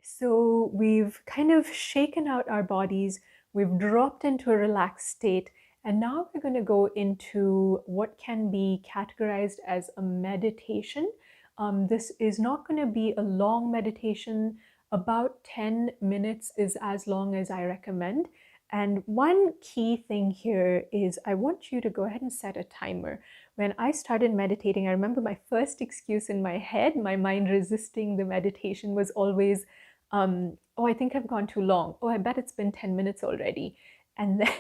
So we've kind of shaken out our bodies, we've dropped into a relaxed state, and now we're going to go into what can be categorized as a meditation. This is not going to be a long meditation. About 10 minutes is as long as I recommend. And one key thing here is I want you to go ahead and set a timer. When I started meditating, I remember my first excuse in my head, my mind resisting the meditation, was always, oh, I think I've gone too long. Oh, I bet it's been 10 minutes already. And then,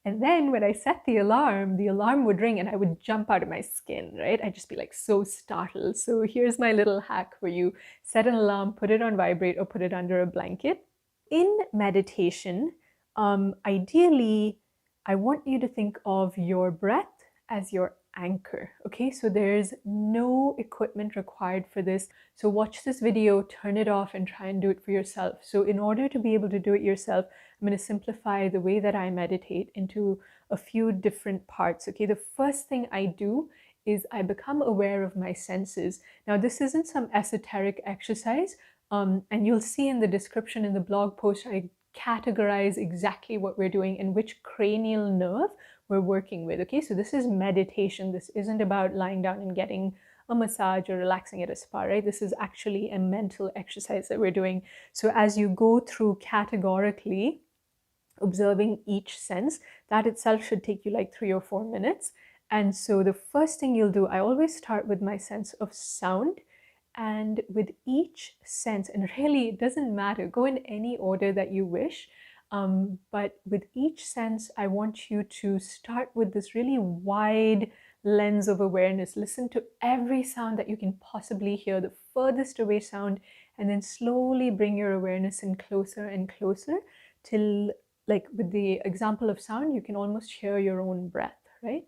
and then when I set the alarm would ring and I would jump out of my skin, right? I'd just be like so startled. So here's my little hack where you set an alarm, put it on vibrate, or put it under a blanket. In meditation, ideally, I want you to think of your breath as your anchor. Okay, so there's no equipment required for this. So watch this video, turn it off, and try and do it for yourself. So in order to be able to do it yourself, I'm going to simplify the way that I meditate into a few different parts. Okay, the first thing I do is I become aware of my senses. Now, this isn't some esoteric exercise, and you'll see in the description in the blog post, I categorize exactly what we're doing and which cranial nerve we're working with. Okay, so this is meditation. This isn't about lying down and getting a massage or relaxing at a spa, right? This is actually a mental exercise that we're doing. So as you go through categorically observing each sense, that itself should take you like 3 or 4 minutes. And so the first thing you'll do, I always start with my sense of sound. And with each sense, and really it doesn't matter, go in any order that you wish, but with each sense, I want you to start with this really wide lens of awareness. Listen to every sound that you can possibly hear, the furthest away sound, and then slowly bring your awareness in closer and closer till, like with the example of sound, you can almost hear your own breath, right?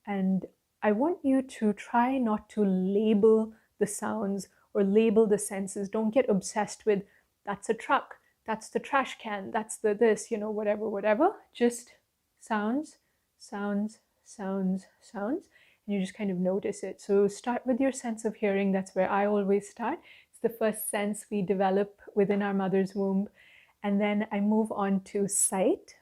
And I want you to try not to label the sounds or label the senses. Don't get obsessed with, that's a truck, that's the trash can, that's the this, whatever. Just sounds, sounds, sounds, sounds. And you just kind of notice it. So start with your sense of hearing. That's where I always start. It's the first sense we develop within our mother's womb. And then I move on to sight.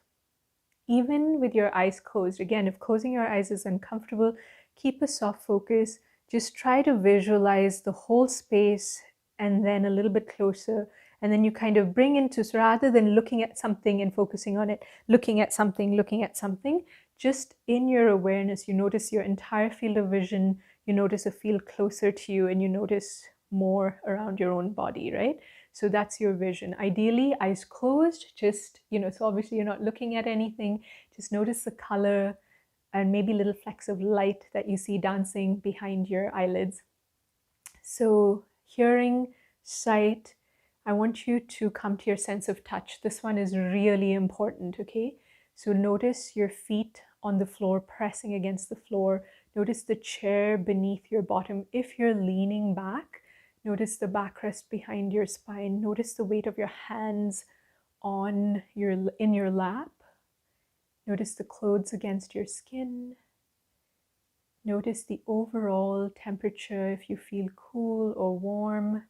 Even with your eyes closed, again, if closing your eyes is uncomfortable, keep a soft focus. Just try to visualize the whole space and then a little bit closer. And then you kind of bring into, so rather than looking at something and focusing on it, looking at something, just in your awareness, you notice your entire field of vision, you notice a field closer to you, and you notice more around your own body, right? So that's your vision. Ideally, eyes closed, just, so obviously you're not looking at anything. Just notice the color and maybe little flecks of light that you see dancing behind your eyelids. So hearing, sight, I want you to come to your sense of touch. This one is really important, okay? So notice your feet on the floor, pressing against the floor. Notice the chair beneath your bottom. If you're leaning back, notice the backrest behind your spine. Notice the weight of your hands in your lap. Notice the clothes against your skin. Notice the overall temperature, if you feel cool or warm.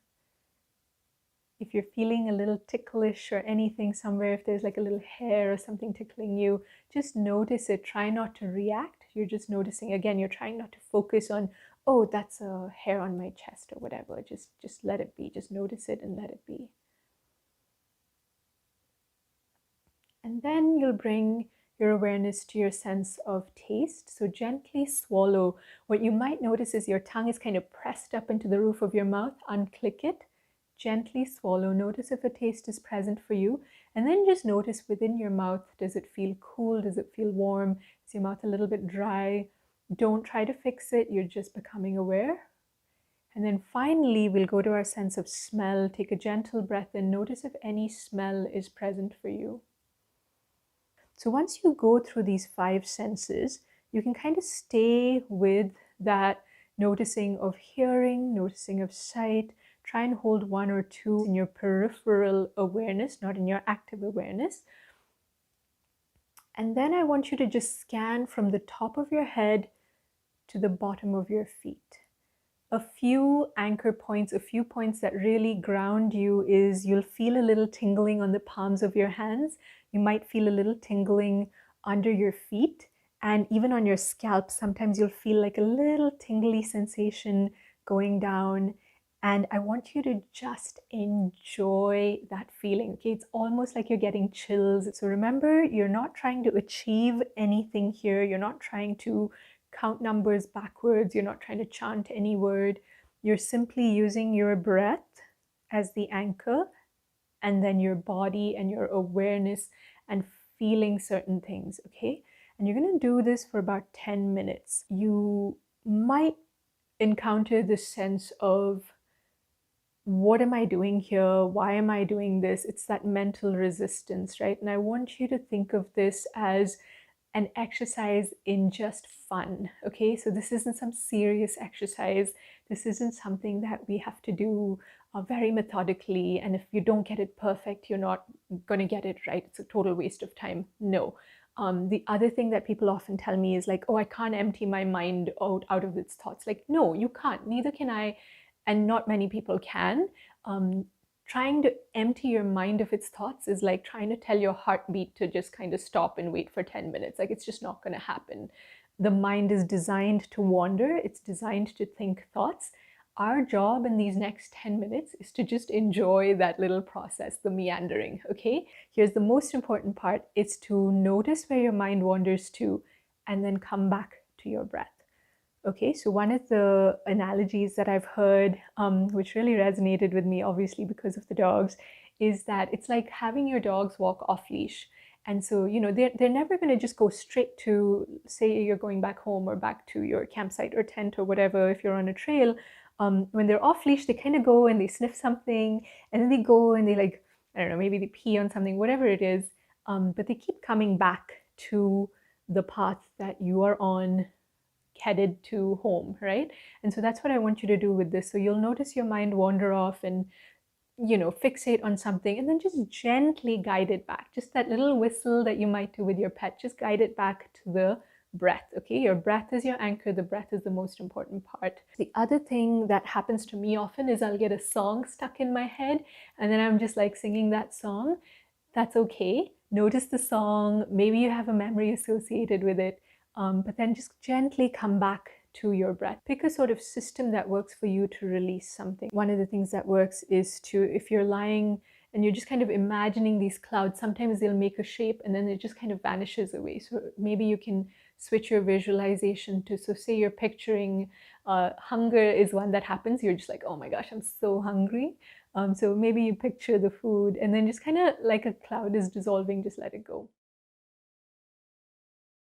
If you're feeling a little ticklish or anything somewhere, if there's like a little hair or something tickling you, just notice it. Try not to react. You're just noticing. Again, you're trying not to focus on, oh, that's a hair on my chest or whatever. Just let it be. Just notice it and let it be. And then you'll bring your awareness to your sense of taste. So gently swallow. What you might notice is your tongue is kind of pressed up into the roof of your mouth. Unclick it. Gently swallow. Notice if a taste is present for you. And then just notice within your mouth, does it feel cool? Does it feel warm? Is your mouth a little bit dry? Don't try to fix it. You're just becoming aware. And then finally, we'll go to our sense of smell. Take a gentle breath in. Notice if any smell is present for you. So once you go through these 5 senses, you can kind of stay with that noticing of hearing, noticing of sight. Try and hold 1 or 2 in your peripheral awareness, not in your active awareness. And then I want you to just scan from the top of your head to the bottom of your feet. A few anchor points, a few points that really ground you is you'll feel a little tingling on the palms of your hands. You might feel a little tingling under your feet, and even on your scalp. Sometimes you'll feel like a little tingly sensation going down. And I want you to just enjoy that feeling. Okay, it's almost like you're getting chills. So remember, you're not trying to achieve anything here. You're not trying to count numbers backwards. You're not trying to chant any word. You're simply using your breath as the anchor, and then your body and your awareness and feeling certain things. Okay, and you're going to do this for about 10 minutes. You might encounter this sense of, what am I doing here? Why am I doing this? It's that mental resistance, right? And I want you to think of this as an exercise in just fun. Okay, so this isn't some serious exercise. This isn't something that we have to do very methodically, and if you don't get it perfect, you're not going to get it right. It's a total waste of time. No. The other thing that people often tell me is like, oh, I can't empty my mind out of its thoughts. Like, no, you can't. Neither can I, and not many people can. Trying to empty your mind of its thoughts is like trying to tell your heartbeat to just kind of stop and wait for 10 minutes. Like, it's just not going to happen. The mind is designed to wander. It's designed to think thoughts. Our job in these next 10 minutes is to just enjoy that little process, the meandering, okay? Here's the most important part. It's to notice where your mind wanders to and then come back to your breath. Okay, so one of the analogies that I've heard, which really resonated with me, obviously because of the dogs, is that it's like having your dogs walk off leash. And so, you know, they're never going to just go straight to, say, you're going back home or back to your campsite or tent or whatever, if you're on a trail. When they're off leash, they kind of go and they sniff something, and then they go and they, like, I don't know, maybe they pee on something, whatever it is. But they keep coming back to the path that you are on, headed to home, right? And so that's what I want you to do with this. So you'll notice your mind wander off and, you know, fixate on something, and then just gently guide it back. Just that little whistle that you might do with your pet, just guide it back to the breath. Okay, your breath is your anchor. The breath is the most important part. The other thing that happens to me often is I'll get a song stuck in my head, and then I'm just like singing that song. That's okay. Notice the song. Maybe you have a memory associated with it. But then just gently come back to your breath. Pick a sort of system that works for you to release something. One of the things that works is to, if you're lying and you're just kind of imagining these clouds, sometimes they'll make a shape and then it just kind of vanishes away. So maybe you can switch your visualization to, so say you're picturing hunger is one that happens. You're just like, oh my gosh, I'm so hungry. So maybe you picture the food and then just kind of like a cloud is dissolving, just let it go.